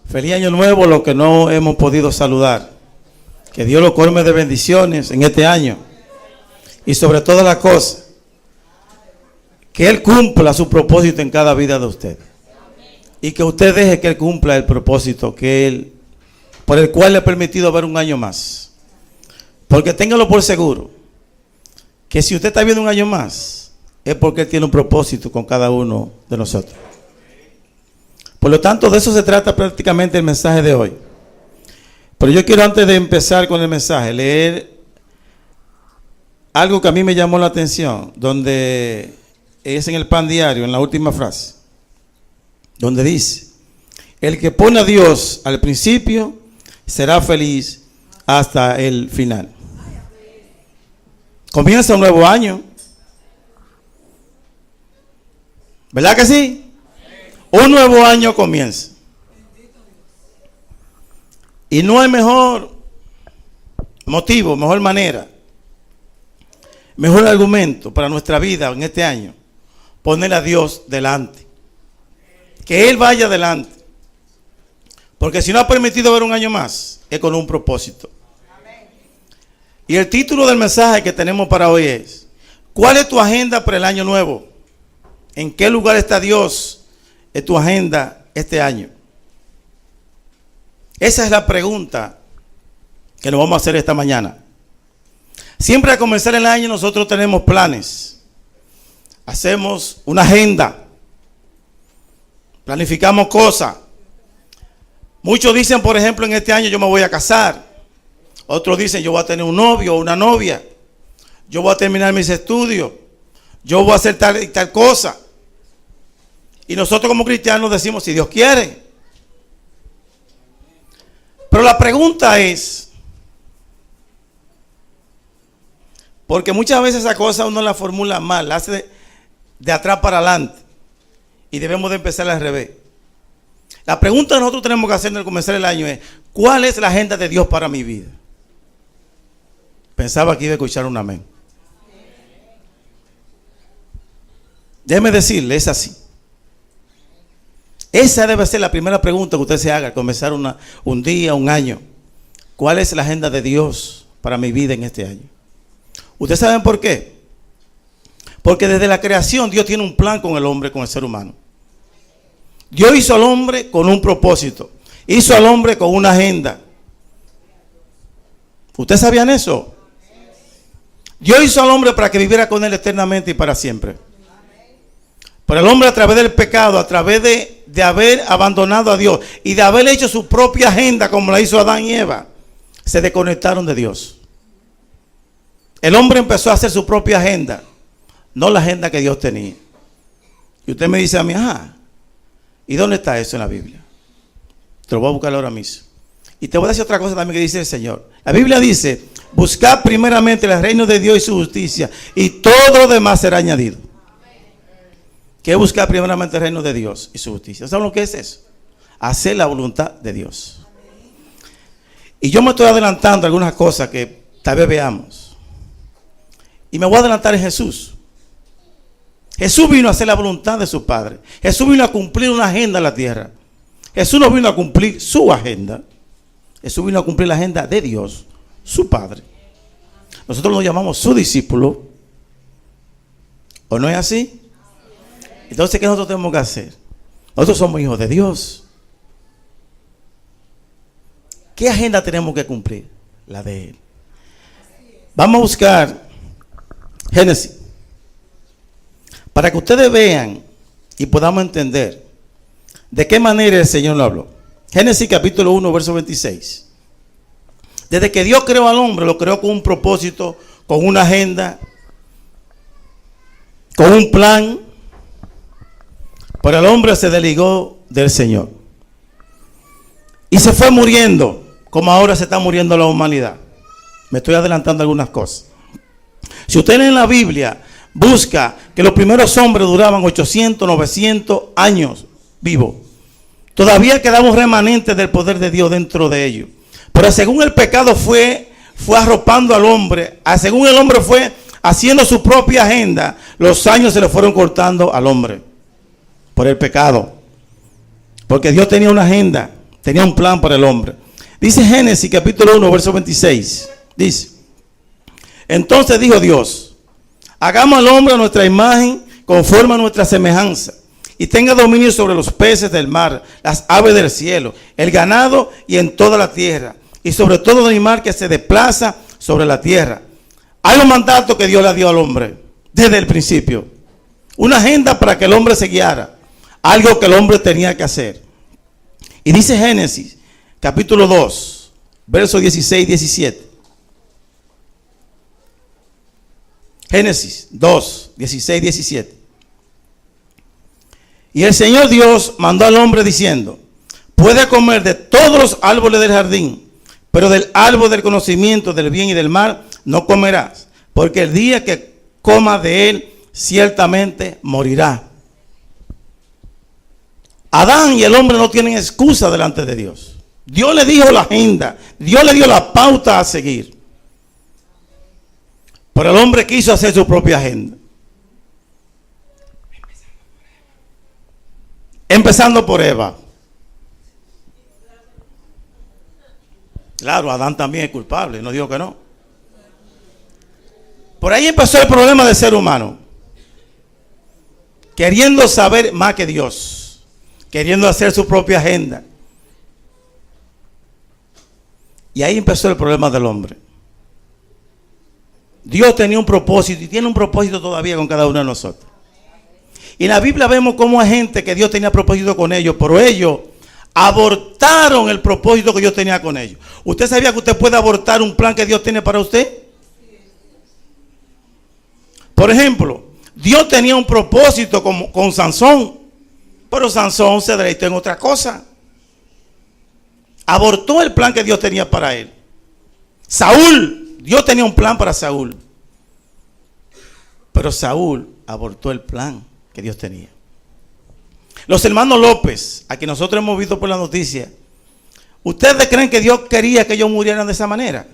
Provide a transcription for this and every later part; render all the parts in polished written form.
Feliz año nuevo, los que no hemos podido saludar. Que Dios lo colme de bendiciones en este año. Y sobre todas las cosas, que Él cumpla su propósito en cada vida de usted. Y que usted deje que Él cumpla el propósito por el cual le ha permitido ver un año más. Porque téngalo por seguro, que si usted está viendo un año más, es porque Él tiene un propósito con cada uno de nosotros. Por lo tanto, de eso se trata prácticamente el mensaje de hoy. Pero yo quiero, antes de empezar con el mensaje, leer algo que a mí me llamó la atención, donde es en el Pan Diario, en la última frase, donde dice: el que pone a Dios al principio será feliz hasta el final. Comienza un nuevo año, ¿verdad que sí? Un nuevo año comienza. Y no hay mejor motivo, mejor manera, mejor argumento para nuestra vida en este año, poner a Dios delante. Que Él vaya adelante. Porque si no ha permitido ver un año más, es con un propósito. Y el título del mensaje que tenemos para hoy es: ¿cuál es tu agenda para el año nuevo? ¿En qué lugar está Dios en tu agenda este año? Esa es la pregunta que nos vamos a hacer esta mañana. Siempre al comenzar el año nosotros tenemos planes. Hacemos una agenda. Planificamos cosas. Muchos dicen, por ejemplo, en este año yo me voy a casar. Otros dicen, yo voy a tener un novio o una novia. Yo voy a terminar mis estudios. Yo voy a hacer tal y tal cosa. Y nosotros como cristianos decimos, si Dios quiere. Pero la pregunta es, porque muchas veces esa cosa uno la formula mal, la hace de atrás para adelante. Y debemos de empezar al revés. La pregunta que nosotros tenemos que hacer al comenzar el año es: ¿cuál es la agenda de Dios para mi vida? Pensaba que iba a escuchar un amén. Déjeme decirle, es así. Esa debe ser la primera pregunta que usted se haga al comenzar un día, un año. ¿Cuál es la agenda de Dios para mi vida en este año? ¿Ustedes saben por qué? Porque desde la creación Dios tiene un plan con el hombre, con el ser humano. Dios hizo al hombre con un propósito. Hizo al hombre con una agenda. ¿Ustedes sabían eso? Dios hizo al hombre para que viviera con él eternamente y para siempre. Pero el hombre, a través del pecado, a través de haber abandonado a Dios y de haber hecho su propia agenda como la hizo Adán y Eva, se desconectaron de Dios. El hombre empezó a hacer su propia agenda, no la agenda que Dios tenía. Y usted me dice a mí: ¿y dónde está eso en la Biblia? Te lo voy a buscar ahora mismo. Y te voy a decir otra cosa también que dice el Señor. La Biblia dice: buscad primeramente el reino de Dios y su justicia, y todo lo demás será añadido. ¿Qué es buscar primeramente el reino de Dios y su justicia? ¿Saben lo que es eso? Hacer la voluntad de Dios. Y yo me estoy adelantando a algunas cosas que tal vez veamos. Y me voy a adelantar en Jesús. Jesús vino a hacer la voluntad de su Padre. Jesús vino a cumplir una agenda en la tierra. Jesús no vino a cumplir su agenda. Jesús vino a cumplir la agenda de Dios, su Padre. Nosotros nos llamamos su discípulo. ¿O no es así? Entonces, ¿qué nosotros tenemos que hacer? Nosotros somos hijos de Dios. ¿Qué agenda tenemos que cumplir? La de Él. Vamos a buscar Génesis, para que ustedes vean y podamos entender de qué manera el Señor lo habló. Génesis capítulo 1, verso 26. Desde que Dios creó al hombre, lo creó con un propósito, con una agenda, con un plan. Pero el hombre se desligó del Señor y se fue muriendo, como ahora se está muriendo la humanidad. Me estoy adelantando algunas cosas. Si usted en la Biblia busca que los primeros hombres duraban 800, 900 años vivos, todavía quedaba un remanente del poder de Dios dentro de ellos. Pero según el pecado fue arropando al hombre, según el hombre fue haciendo su propia agenda, los años se le fueron cortando al hombre por el pecado. Porque Dios tenía una agenda Tenía un plan para el hombre. Dice Génesis capítulo 1, verso 26. Dice: entonces dijo Dios: hagamos al hombre a nuestra imagen, conforme a nuestra semejanza, y tenga dominio sobre los peces del mar, las aves del cielo, el ganado y en toda la tierra, y sobre todo animal que se desplaza sobre la tierra. Hay un mandato que Dios le dio al hombre desde el principio. Una agenda para que el hombre se guiara. Algo que el hombre tenía que hacer. Y dice Génesis capítulo 2, versos 16 y 17. Génesis 2, 16 y 17. Y el Señor Dios mandó al hombre diciendo: puede comer de todos los árboles del jardín, pero del árbol del conocimiento del bien y del mal no comerás, porque el día que comas de él ciertamente morirá. Adán y el hombre no tienen excusa delante de Dios. Dios le dijo la agenda, Dios le dio la pauta a seguir. Pero el hombre quiso hacer su propia agenda. Empezando por Eva. Claro, Adán también es culpable, no digo que no. Por ahí empezó el problema del ser humano. Queriendo saber más que Dios. Queriendo hacer su propia agenda. Y ahí empezó el problema del hombre. Dios tenía un propósito y tiene un propósito todavía con cada uno de nosotros. Y en la Biblia vemos cómo hay gente que Dios tenía propósito con ellos, pero ellos abortaron el propósito que Dios tenía con ellos. ¿Usted sabía que usted puede abortar un plan que Dios tiene para usted? Por ejemplo, Dios tenía un propósito con Sansón, pero Sansón se deleitó en otra cosa. Abortó el plan que Dios tenía para él. Saúl, Dios tenía un plan para Saúl, pero Saúl abortó el plan que Dios tenía. Los hermanos López, a quien nosotros hemos visto por la noticia, ¿ustedes creen que Dios quería que ellos murieran de esa manera?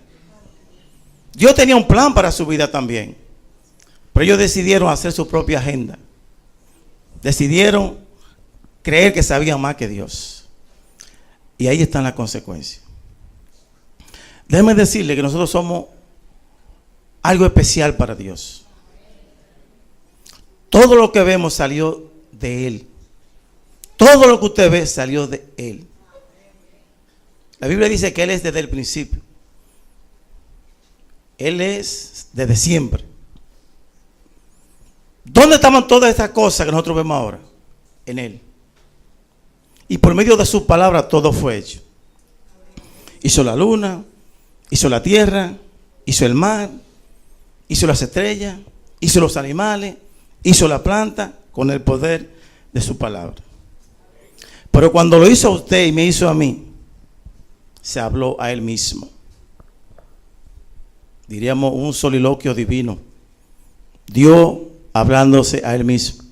Dios tenía un plan para su vida también, pero ellos decidieron hacer su propia agenda. Decidieron creer que sabían más que Dios. Y ahí están las consecuencias. Déjeme decirle que nosotros somos algo especial para Dios. Todo lo que vemos salió de Él. Todo lo que usted ve salió de Él. La Biblia dice que Él es desde el principio. Él es desde siempre. ¿Dónde estaban todas estas cosas que nosotros vemos ahora? En Él. Y por medio de su palabra todo fue hecho. Hizo la luna, hizo la tierra, hizo el mar, hizo las estrellas, hizo los animales, hizo la planta con el poder de su palabra. Pero cuando lo hizo a usted y me hizo a mí, se habló a Él mismo. Diríamos un soliloquio divino. Dios hablándose a Él mismo.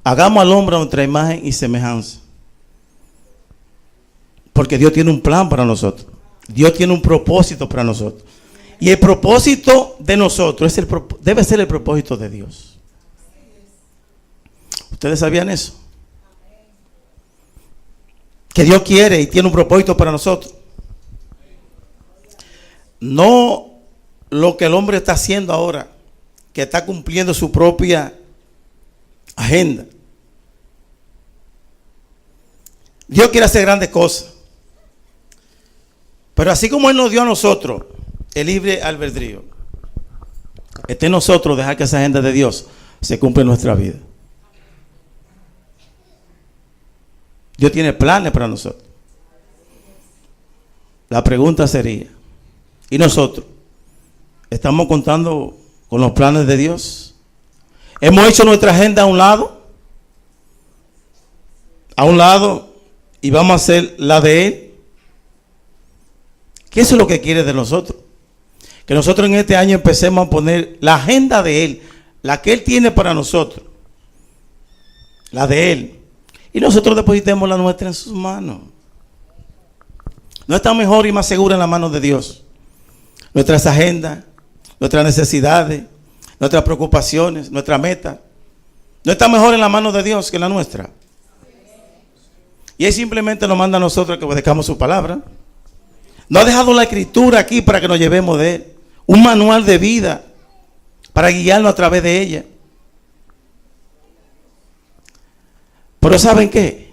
Hagamos al hombre a nuestra imagen y semejanza. Porque Dios tiene un plan para nosotros. Dios tiene un propósito para nosotros. Y el propósito de nosotros debe ser el propósito de Dios. ¿Ustedes sabían eso? Que Dios quiere y tiene un propósito para nosotros. No lo que el hombre está haciendo ahora, que está cumpliendo su propia agenda. Dios quiere hacer grandes cosas. Pero así como Él nos dio a nosotros el libre albedrío, está en nosotros dejar que esa agenda de Dios se cumpla en nuestra vida. Dios tiene planes para nosotros. La pregunta sería, ¿y nosotros? ¿Estamos contando con los planes de Dios? ¿Hemos hecho nuestra agenda a un lado? A un lado y vamos a hacer la de Él. ¿Qué es lo que quiere de nosotros? Que nosotros en este año empecemos a poner la agenda de Él, la que Él tiene para nosotros, la de Él, y nosotros depositemos la nuestra en sus manos. No está mejor y más segura en las manos de Dios. Nuestras agendas, nuestras necesidades, nuestras preocupaciones, nuestra meta, no está mejor en las manos de Dios que en la nuestra. Y Él simplemente nos manda a nosotros que obedezcamos su palabra. No ha dejado la escritura aquí para que nos llevemos de Él. Un manual de vida para guiarnos a través de ella. Pero ¿saben qué?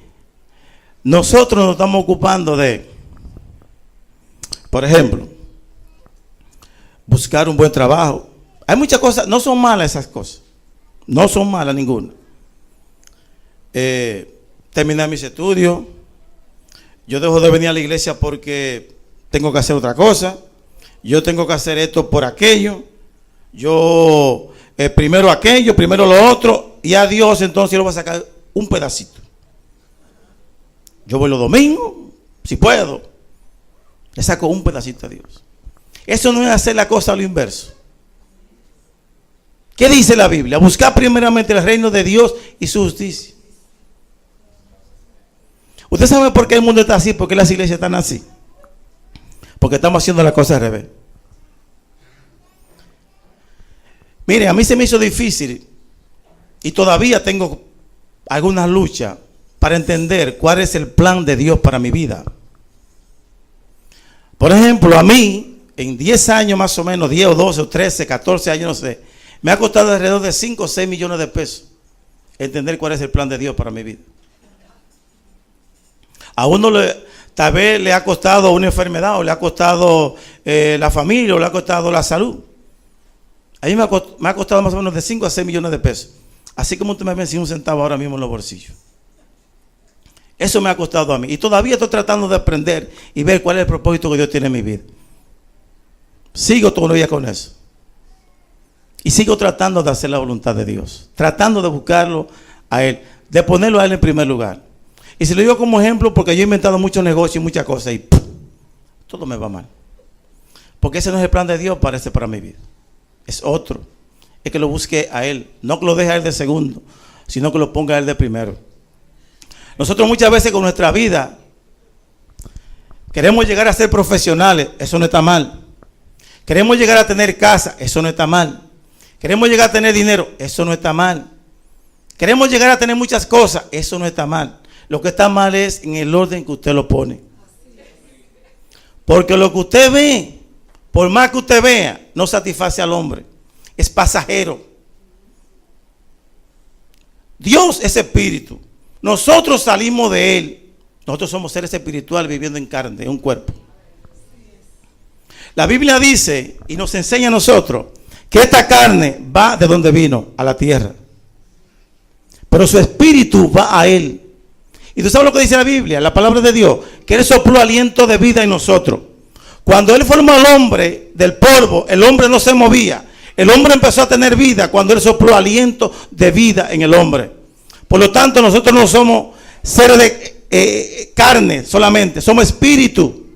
Nosotros nos estamos ocupando de, por ejemplo, buscar un buen trabajo. Hay muchas cosas, no son malas esas cosas. No son malas ninguna. Terminar mis estudios. Yo dejo de venir a la iglesia porque tengo que hacer otra cosa. Yo tengo que hacer esto por aquello. Yo primero aquello, primero lo otro. Y a Dios entonces le voy a sacar un pedacito. Yo voy los domingos, si puedo. Le saco un pedacito a Dios. Eso no es hacer la cosa a lo inverso. ¿Qué dice la Biblia? Buscar primeramente el reino de Dios y su justicia. ¿Usted sabe por qué el mundo está así? ¿Por qué las iglesias están así? Porque estamos haciendo la cosa al revés. Mire, a mí se me hizo difícil y todavía tengo algunas luchas para entender cuál es el plan de Dios para mi vida. Por ejemplo, a mí, en 10 años más o menos, 10 o 12 o 13, 14 años, no sé, me ha costado alrededor de 5 o 6 millones de pesos entender cuál es el plan de Dios para mi vida. A uno tal vez le ha costado una enfermedad, o le ha costado la familia, o le ha costado la salud. A mí me ha costado más o menos de 5 a 6 millones de pesos. Así como usted me ve sin un centavo ahora mismo en los bolsillos. Eso me ha costado a mí. Y todavía estoy tratando de aprender y ver cuál es el propósito que Dios tiene en mi vida. Sigo todavía con eso. Y sigo tratando de hacer la voluntad de Dios. Tratando de buscarlo a Él. De ponerlo a Él en primer lugar. Y se lo digo como ejemplo porque yo he inventado muchos negocios y muchas cosas. Y ¡pum!, todo me va mal. Porque ese no es el plan de Dios para mi vida. Es otro. Es que lo busque a Él. No que lo deje a Él de segundo, sino que lo ponga a Él de primero. Nosotros muchas veces con nuestra vida queremos llegar a ser profesionales. Eso no está mal. Queremos llegar a tener casa. Eso no está mal. Queremos llegar a tener dinero. Eso no está mal. Queremos llegar a tener muchas cosas. Eso no está mal. Lo que está mal es en el orden que usted lo pone. Porque lo que usted ve, por más que usted vea, no satisface al hombre. Es pasajero. Dios es espíritu. Nosotros salimos de Él. Nosotros somos seres espirituales viviendo en carne, en un cuerpo. La Biblia dice y nos enseña a nosotros que esta carne va de donde vino, a la tierra. Pero su espíritu va a Él. Y tú sabes lo que dice la Biblia, la palabra de Dios, que Él sopló aliento de vida en nosotros. Cuando Él formó al hombre del polvo, el hombre no se movía. El hombre empezó a tener vida cuando Él sopló aliento de vida en el hombre. Por lo tanto, nosotros no somos seres de carne solamente, somos espíritu.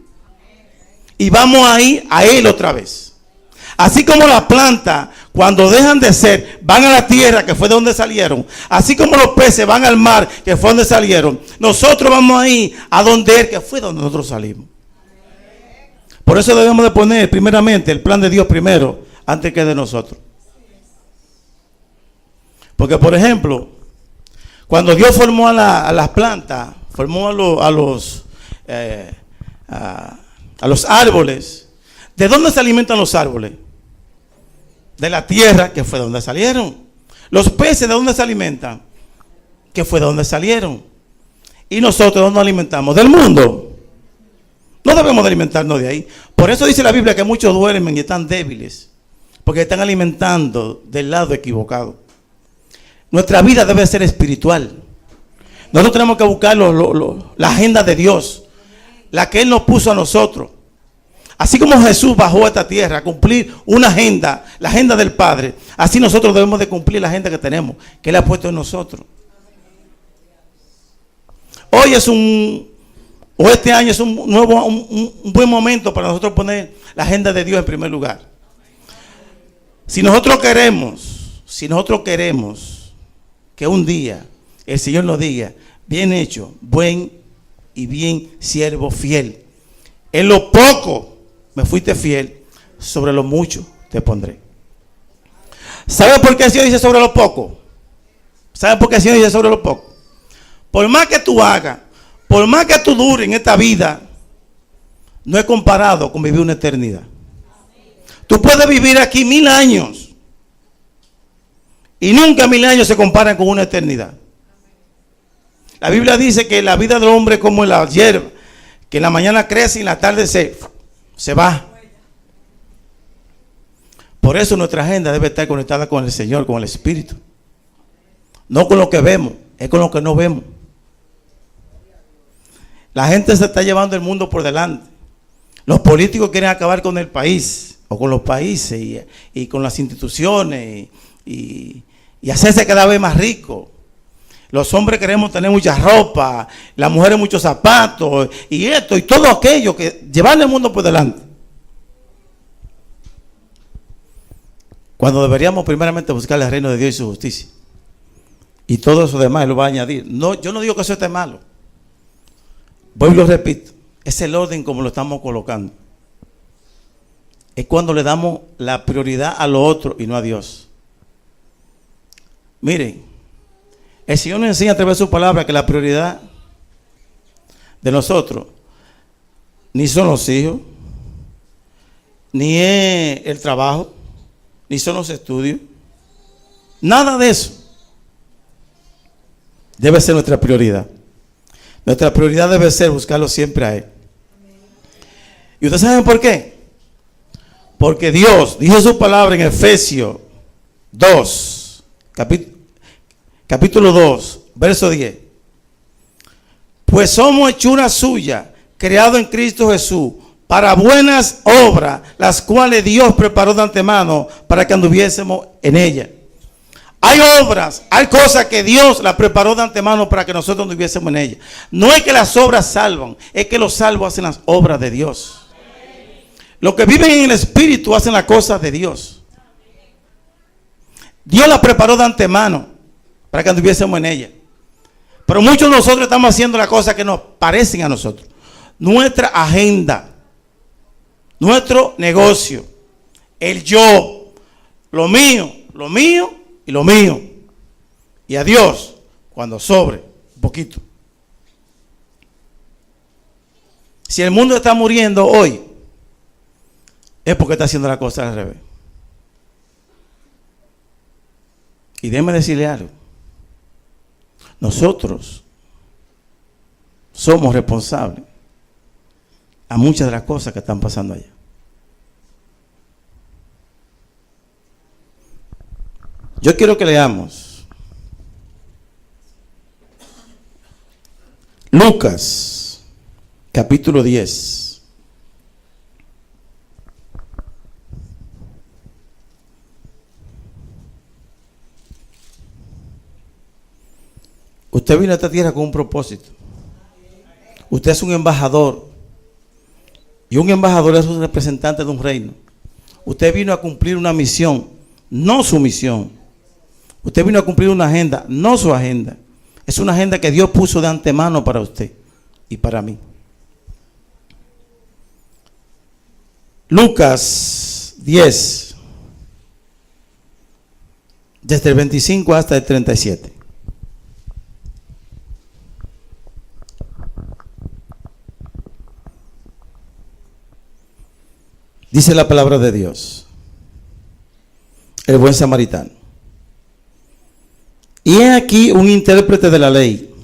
Y vamos ahí a Él otra vez. Así como las plantas, cuando dejan de ser, van a la tierra, que fue de donde salieron. Así como los peces van al mar, que fue donde salieron. Nosotros vamos ahí a donde Él, que fue donde nosotros salimos. Por eso debemos de poner primeramente el plan de Dios primero, antes que de nosotros. Porque, por ejemplo, cuando Dios formó a las plantas, formó a los árboles, ¿de dónde se alimentan los árboles? De la tierra, que fue de donde salieron. Los peces, ¿de dónde se alimentan? Que fue de donde salieron. ¿Y nosotros de dónde nos alimentamos? Del mundo. No debemos de alimentarnos de ahí. Por eso dice la Biblia que muchos duermen y están débiles, porque están alimentando del lado equivocado. Nuestra vida debe ser espiritual. Nosotros tenemos que buscar la agenda de Dios, la que Él nos puso a nosotros. Así como Jesús bajó a esta tierra a cumplir una agenda, la agenda del Padre, así nosotros debemos de cumplir la agenda que tenemos, que Él ha puesto en nosotros. Hoy este año es un buen momento para nosotros poner la agenda de Dios en primer lugar. Si nosotros queremos que un día el Señor nos diga, bien hecho, buen y bien siervo fiel. En lo poco me fuiste fiel, sobre lo mucho te pondré. ¿Sabe por qué el Señor dice sobre lo poco? ¿Sabe por qué el Señor dice sobre lo poco? Por más que tú hagas, por más que tú dures en esta vida, no es comparado con vivir una eternidad. Tú puedes vivir aquí 1000 años y nunca 1000 años se comparan con una eternidad. La Biblia dice que la vida del hombre es como la hierba, que en la mañana crece y en la tarde se va. Por eso nuestra agenda debe estar conectada con el Señor, con el Espíritu. No con lo que vemos, es con lo que no vemos. La gente se está llevando el mundo por delante. Los políticos quieren acabar con el país o con los países y con las instituciones y hacerse cada vez más ricos. Los hombres queremos tener mucha ropa, las mujeres muchos zapatos y esto y todo aquello, que llevarle el mundo por delante. Cuando deberíamos primeramente buscar el reino de Dios y su justicia. Y todo eso demás lo va a añadir. No, yo no digo que eso esté malo. Voy y lo repito. Es el orden como lo estamos colocando. Es cuando le damos la prioridad a lo otro y no a Dios. Miren, el Señor nos enseña a través de su palabra que la prioridad de nosotros ni son los hijos, ni es el trabajo, ni son los estudios. Nada de eso debe ser nuestra prioridad. Nuestra prioridad debe ser buscarlo siempre a Él. ¿Y ustedes saben por qué? Porque Dios dijo su palabra en Efesios 2, capítulo 2, verso 10. Pues somos hechura suya, creado en Cristo Jesús, para buenas obras, las cuales Dios preparó de antemano para que anduviésemos en ellas. Hay obras, hay cosas que Dios las preparó de antemano para que nosotros anduviésemos en ellas. No es que las obras salvan, es que los salvos hacen las obras de Dios. Los que viven en el Espíritu hacen las cosas de Dios. Dios las preparó de antemano para que anduviésemos en ellas. Pero muchos de nosotros estamos haciendo las cosas que nos parecen a nosotros. Nuestra agenda, nuestro negocio, el yo, lo mío y lo mío. Y a Dios cuando sobre un poquito. Si el mundo está muriendo hoy, es porque está haciendo la cosa al revés. Y déjeme decirle algo. Nosotros somos responsables a muchas de las cosas que están pasando allá. Yo quiero que leamos Lucas, capítulo 10. Usted vino a esta tierra con un propósito. Usted es un embajador. Y un embajador es un representante de un reino. Usted vino a cumplir una misión, no su misión. Usted vino a cumplir una agenda, no su agenda. Es una agenda que Dios puso de antemano para usted y para mí. Lucas 10, desde el 25 hasta el 37. Dice la palabra de Dios, el buen samaritano. Y he aquí un intérprete de la ley,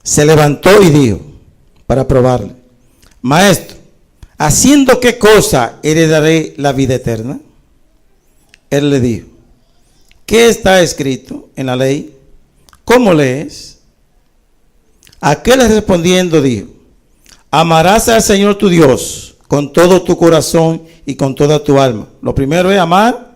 se levantó y dijo, para probarle: Maestro, ¿haciendo qué cosa heredaré la vida eterna? Él le dijo: ¿qué está escrito en la ley? ¿Cómo lees? Aquel respondiendo dijo: amarás al Señor tu Dios con todo tu corazón y con toda tu alma. Lo primero es amar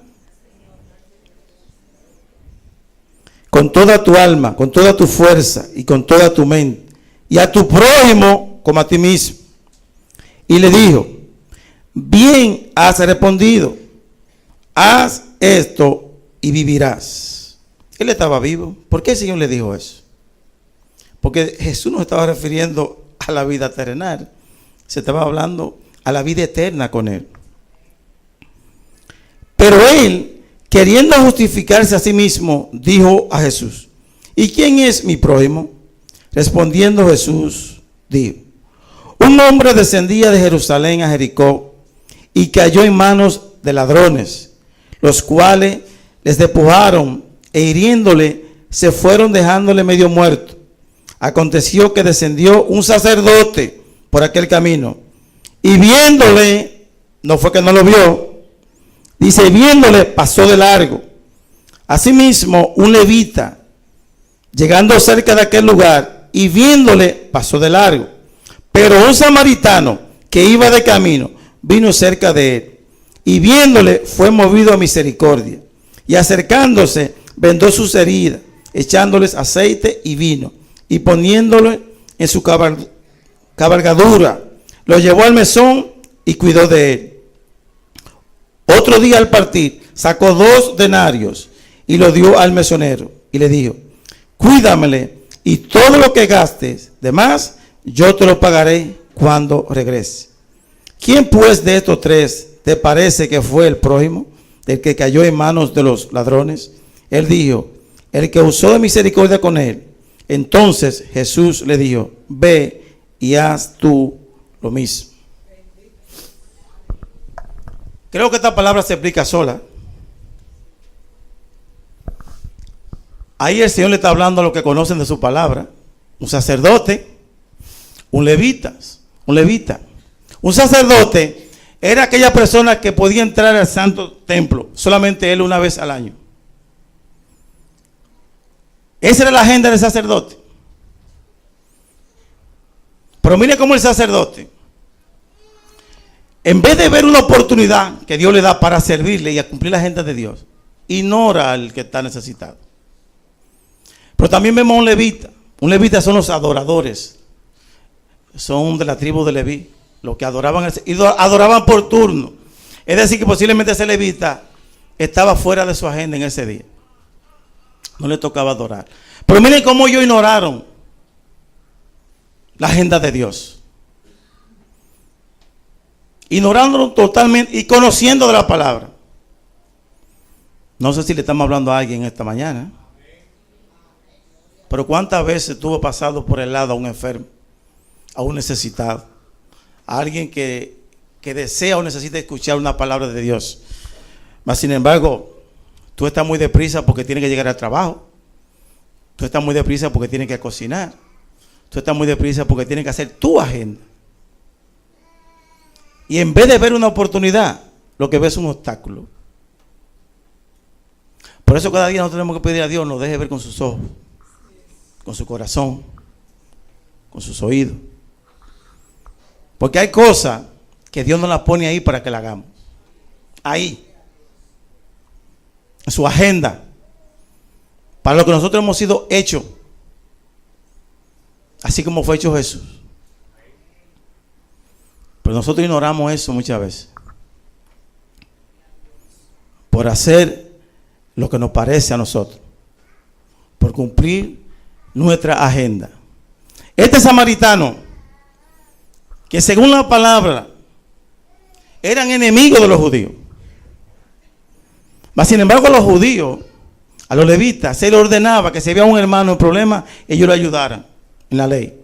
con toda tu alma, con toda tu fuerza y con toda tu mente, y a tu prójimo como a ti mismo. Y le dijo: bien has respondido, haz esto y vivirás. Él estaba vivo. ¿Por qué el Señor le dijo eso? Porque Jesús no estaba refiriendo a la vida terrenal, se estaba hablando a la vida eterna con Él. Pero Él queriendo justificarse a sí mismo, dijo a Jesús: ¿y quién es mi prójimo? Respondiendo Jesús, dijo: un hombre descendía de Jerusalén a Jericó y cayó en manos de ladrones, los cuales les despojaron e hiriéndole se fueron dejándole medio muerto. Aconteció que descendió un sacerdote por aquel camino y viéndole, no fue que no lo vio, dice, viéndole pasó de largo. Asimismo, un levita, llegando cerca de aquel lugar y viéndole pasó de largo. Pero un samaritano que iba de camino vino cerca de él y viéndole fue movido a misericordia y acercándose vendó sus heridas, echándoles aceite y vino y poniéndole en su cabalgadura, lo llevó al mesón y cuidó de él. Otro día al partir sacó 2 denarios y lo dio al mesonero y le dijo: cuídamele y todo lo que gastes de más yo te lo pagaré cuando regrese. ¿Quién pues de estos 3 te parece que fue el prójimo del que cayó en manos de los ladrones? Él dijo: el que usó de misericordia con él. Entonces Jesús le dijo: ve y haz tú lo mismo. Creo que esta palabra se explica sola. Ahí el Señor le está hablando a los que conocen de su palabra. Un sacerdote, un levita. Un sacerdote era aquella persona que podía entrar al santo templo, solamente él una vez al año. Esa era la agenda del sacerdote. Pero mire cómo el sacerdote, en vez de ver una oportunidad que Dios le da para servirle y a cumplir la agenda de Dios, ignora al que está necesitado. Pero también vemos a un levita. Un levita son los adoradores. Son de la tribu de Leví, los que adoraban por turno. Es decir, que posiblemente ese levita estaba fuera de su agenda en ese día. No le tocaba adorar. Pero miren cómo ellos ignoraron la agenda de Dios. Ignorándolo totalmente y conociendo de la palabra. No sé si le estamos hablando a alguien esta mañana. Pero ¿cuántas veces tuvo pasado por el lado a un enfermo, a un necesitado, a alguien que desea o necesita escuchar una palabra de Dios? Mas sin embargo, tú estás muy deprisa porque tienes que llegar al trabajo. Tú estás muy deprisa porque tienes que cocinar. Tú estás muy deprisa porque tienes que hacer tu agenda. Y en vez de ver una oportunidad, lo que ves es un obstáculo. Por eso cada día nosotros tenemos que pedir a Dios nos deje ver con sus ojos, con su corazón, con sus oídos. Porque hay cosas que Dios nos las pone ahí para que la hagamos. Ahí. En su agenda. Para lo que nosotros hemos sido hechos. Así como fue hecho Jesús. Pero nosotros ignoramos eso muchas veces. Por hacer lo que nos parece a nosotros. Por cumplir nuestra agenda. Este samaritano, que según la palabra eran enemigos de los judíos, mas sin embargo a los judíos, a los levitas, se les ordenaba que si había un hermano en problema, ellos lo ayudaran en la ley.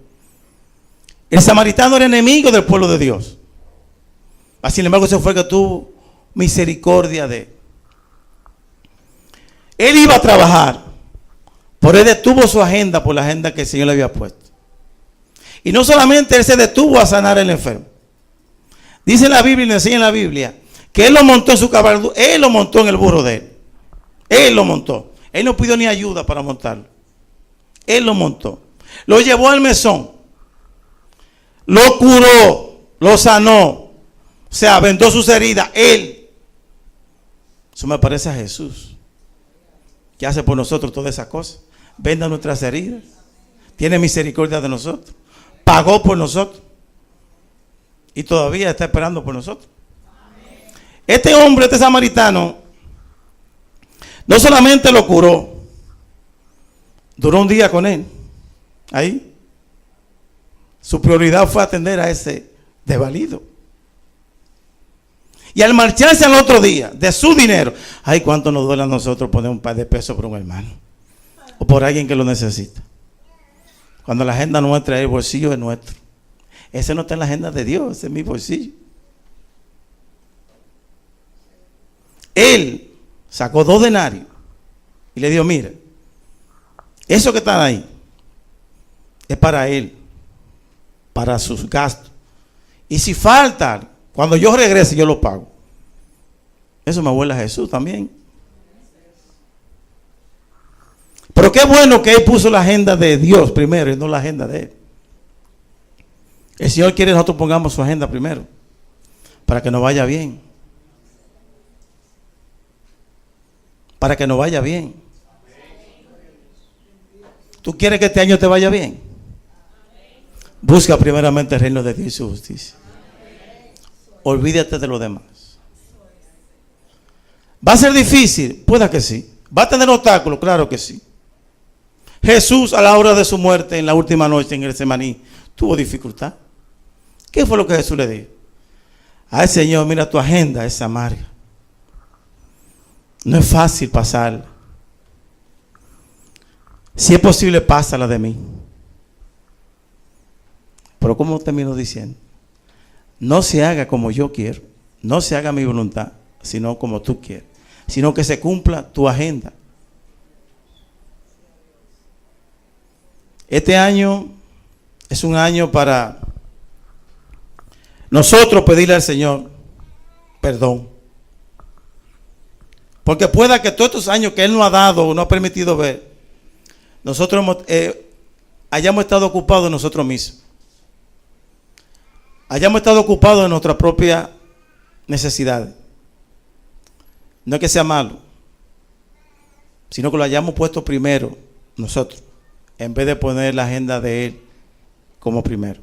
El samaritano era enemigo del pueblo de Dios, mas sin embargo ese fue el que tuvo misericordia de él. Él iba a trabajar, pero él detuvo su agenda por la agenda que el Señor le había puesto. Y no solamente él se detuvo a sanar al enfermo. Dice la Biblia y nos enseña en la Biblia que él lo montó en su caballo, él lo montó en el burro de él. Él lo montó. Él no pidió ni ayuda para montarlo. Él lo montó. Lo llevó al mesón. Lo curó. Lo sanó. O sea, vendó sus heridas. Él. Eso me parece a Jesús, que hace por nosotros todas esas cosas. Venda nuestras heridas. Tiene misericordia de nosotros. Pagó por nosotros. Y todavía está esperando por nosotros. Este hombre, este samaritano, no solamente lo curó, duró un día con él. Ahí. Su prioridad fue atender a ese desvalido. Y al marcharse al otro día, de su dinero, ay, cuánto nos duele a nosotros poner un par de pesos por un hermano. O por alguien que lo necesita. Cuando la agenda nuestra, el bolsillo es nuestro. Ese no está en la agenda de Dios, ese es mi bolsillo. Él sacó 2 denarios y le dijo, mire, eso que está ahí es para él, para sus gastos. Y si falta, cuando yo regrese, yo lo pago. Eso me abuela Jesús también. Pero qué bueno que él puso la agenda de Dios primero y no la agenda de él. El Señor quiere que nosotros pongamos su agenda primero, para que nos vaya bien. Para que nos vaya bien. ¿Tú quieres que este año te vaya bien? Busca primeramente el reino de Dios y su justicia. Olvídate de lo demás. ¿Va a ser difícil? Pueda que sí. ¿Va a tener obstáculos? Claro que sí. Jesús, a la hora de su muerte, en la última noche en Getsemaní, tuvo dificultad. ¿Qué fue lo que Jesús le dijo? Ay, Señor, mira, tu agenda es amarga. No es fácil pasarla. Si es posible, pásala de mí. Pero ¿cómo termino diciendo? No se haga como yo quiero, no se haga mi voluntad, sino como tú quieres, sino que se cumpla tu agenda. Este año es un año para nosotros pedirle al Señor perdón. Porque pueda que todos estos años que Él nos ha dado o nos ha permitido ver, nosotros hayamos estado ocupados en nosotros mismos. Hayamos estado ocupados en nuestras propias necesidades. No es que sea malo, sino que lo hayamos puesto primero nosotros, en vez de poner la agenda de Él como primero.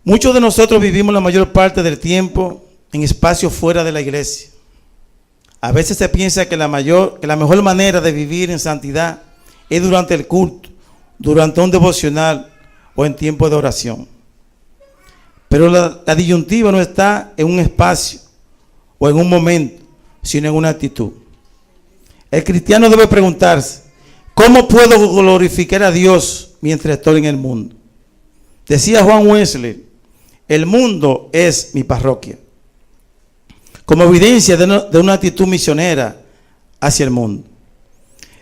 Muchos de nosotros vivimos la mayor parte del tiempo en espacios fuera de la iglesia. A veces se piensa que la mejor manera de vivir en santidad es durante el culto, durante un devocional o en tiempo de oración. Pero la disyuntiva no está en un espacio o en un momento, sino en una actitud. El cristiano debe preguntarse, ¿cómo puedo glorificar a Dios mientras estoy en el mundo? Decía Juan Wesley, el mundo es mi parroquia. Como evidencia de una actitud misionera hacia el mundo.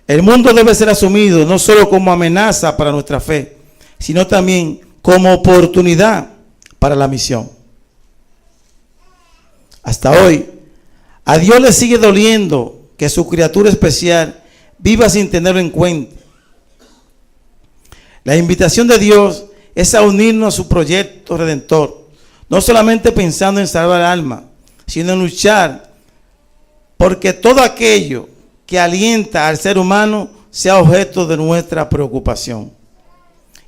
El mundo debe ser asumido no solo como amenaza para nuestra fe, sino también como oportunidad para la misión. Hasta hoy, a Dios le sigue doliendo que su criatura especial viva sin tenerlo en cuenta. La invitación de Dios es a unirnos a su proyecto redentor, no solamente pensando en salvar el alma, sino en luchar porque todo aquello que alienta al ser humano sea objeto de nuestra preocupación.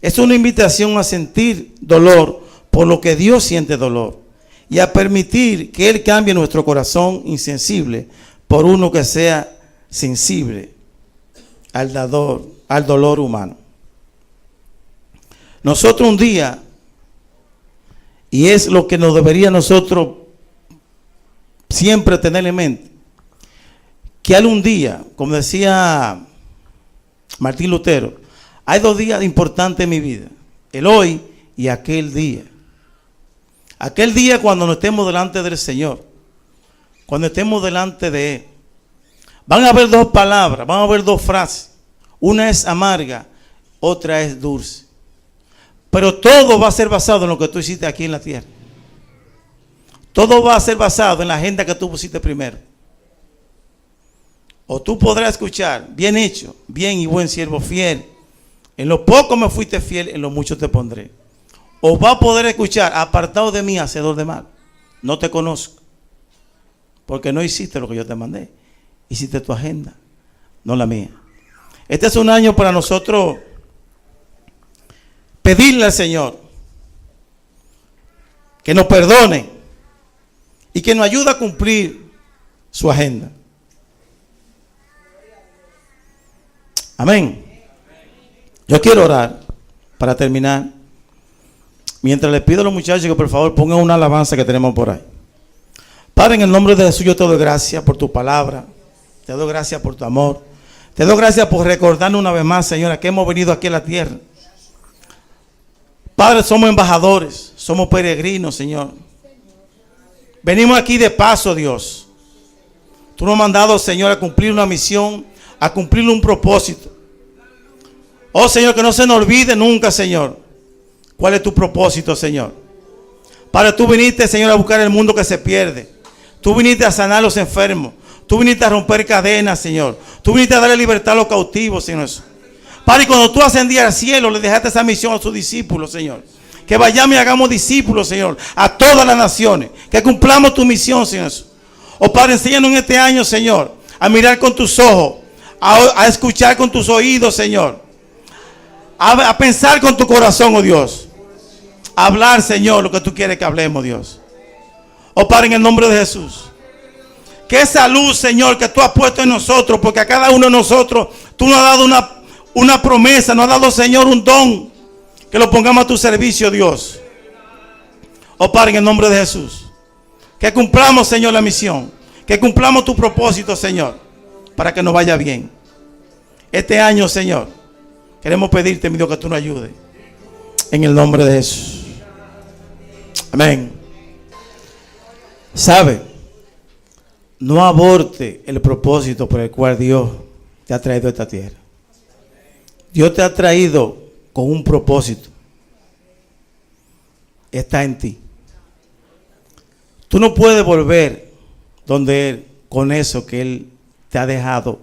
Es una invitación a sentir dolor por lo que Dios siente dolor y a permitir que Él cambie nuestro corazón insensible por uno que sea sensible al dolor humano. Nosotros un día, y es lo que nos debería nosotros siempre tener en mente, que hay un día, como decía Martín Lutero, hay 2 días importantes en mi vida, el hoy y aquel día. Aquel día cuando nos estemos delante del Señor, cuando estemos delante de Él. Van a haber 2 palabras, van a haber 2 frases. Una es amarga, otra es dulce. Pero todo va a ser basado en lo que tú hiciste aquí en la tierra. Todo va a ser basado en la agenda que tú pusiste primero. O tú podrás escuchar, bien hecho, bien y buen siervo fiel. En lo poco me fuiste fiel, en lo mucho te pondré. O va a poder escuchar, apartado de mí, hacedor de mal. No te conozco. Porque no hiciste lo que yo te mandé. Hiciste tu agenda, no la mía. Este es un año para nosotros pedirle al Señor que nos perdone y que nos ayude a cumplir su agenda. Amén. Yo quiero orar para terminar. Mientras les pido a los muchachos que por favor pongan una alabanza que tenemos por ahí. Padre, en el nombre de Jesús yo te doy gracias por tu palabra. Te doy gracias por tu amor. Te doy gracias por recordarnos una vez más, Señora, que hemos venido aquí a la tierra. Padre, somos embajadores, somos peregrinos, Señor. Venimos aquí de paso, Dios. Tú nos has mandado, Señor, a cumplir una misión, a cumplir un propósito. Oh, Señor, que no se nos olvide nunca, Señor, cuál es tu propósito, Señor. Padre, tú viniste, Señor, a buscar el mundo que se pierde. Tú viniste a sanar a los enfermos. Tú viniste a romper cadenas, Señor. Tú viniste a darle libertad a los cautivos, Señor. Padre, y cuando tú ascendías al cielo, le dejaste esa misión a tus discípulos, Señor. Que vayamos y hagamos discípulos, Señor, a todas las naciones. Que cumplamos tu misión, Señor. Oh, Padre, enséñanos en este año, Señor, a mirar con tus ojos, a escuchar con tus oídos, Señor. A pensar con tu corazón, oh Dios. A hablar, Señor, lo que tú quieres que hablemos, Dios. Oh, Padre, en el nombre de Jesús. Que esa luz, Señor, que tú has puesto en nosotros, porque a cada uno de nosotros tú nos has dado una promesa, nos has dado, Señor, un don, que lo pongamos a tu servicio, Dios. Oh, Padre, en el nombre de Jesús. Que cumplamos, Señor, la misión. Que cumplamos tu propósito, Señor, para que nos vaya bien. Este año, Señor, queremos pedirte, mi Dios, que tú nos ayudes. En el nombre de Jesús. Amén. ¿Sabe? No aborte el propósito por el cual Dios te ha traído a esta tierra. Dios te ha traído con un propósito. Está en ti. Tú no puedes volver donde Él con eso que Él te ha dejado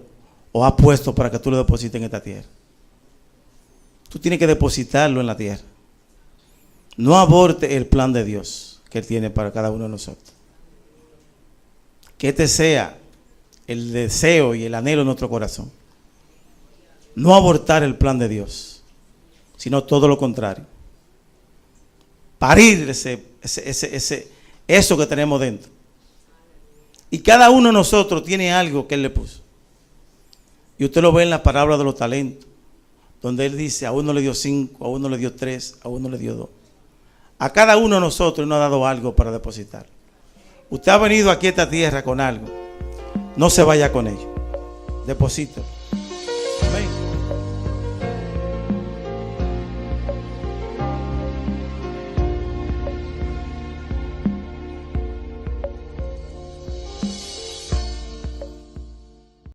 o ha puesto para que tú lo deposites en esta tierra. Tú tienes que depositarlo en la tierra. No aborte el plan de Dios que Él tiene para cada uno de nosotros. Que este sea el deseo y el anhelo de nuestro corazón. No abortar el plan de Dios, sino todo lo contrario. Parir eso que tenemos dentro. Y cada uno de nosotros tiene algo que Él le puso. Y usted lo ve en la parábola de los talentos, donde Él dice, a uno le dio 5, a uno le dio 3, a uno le dio 2. A cada uno de nosotros nos ha dado algo para depositar. Usted ha venido aquí a esta tierra con algo. No se vaya con ello. Deposítalo.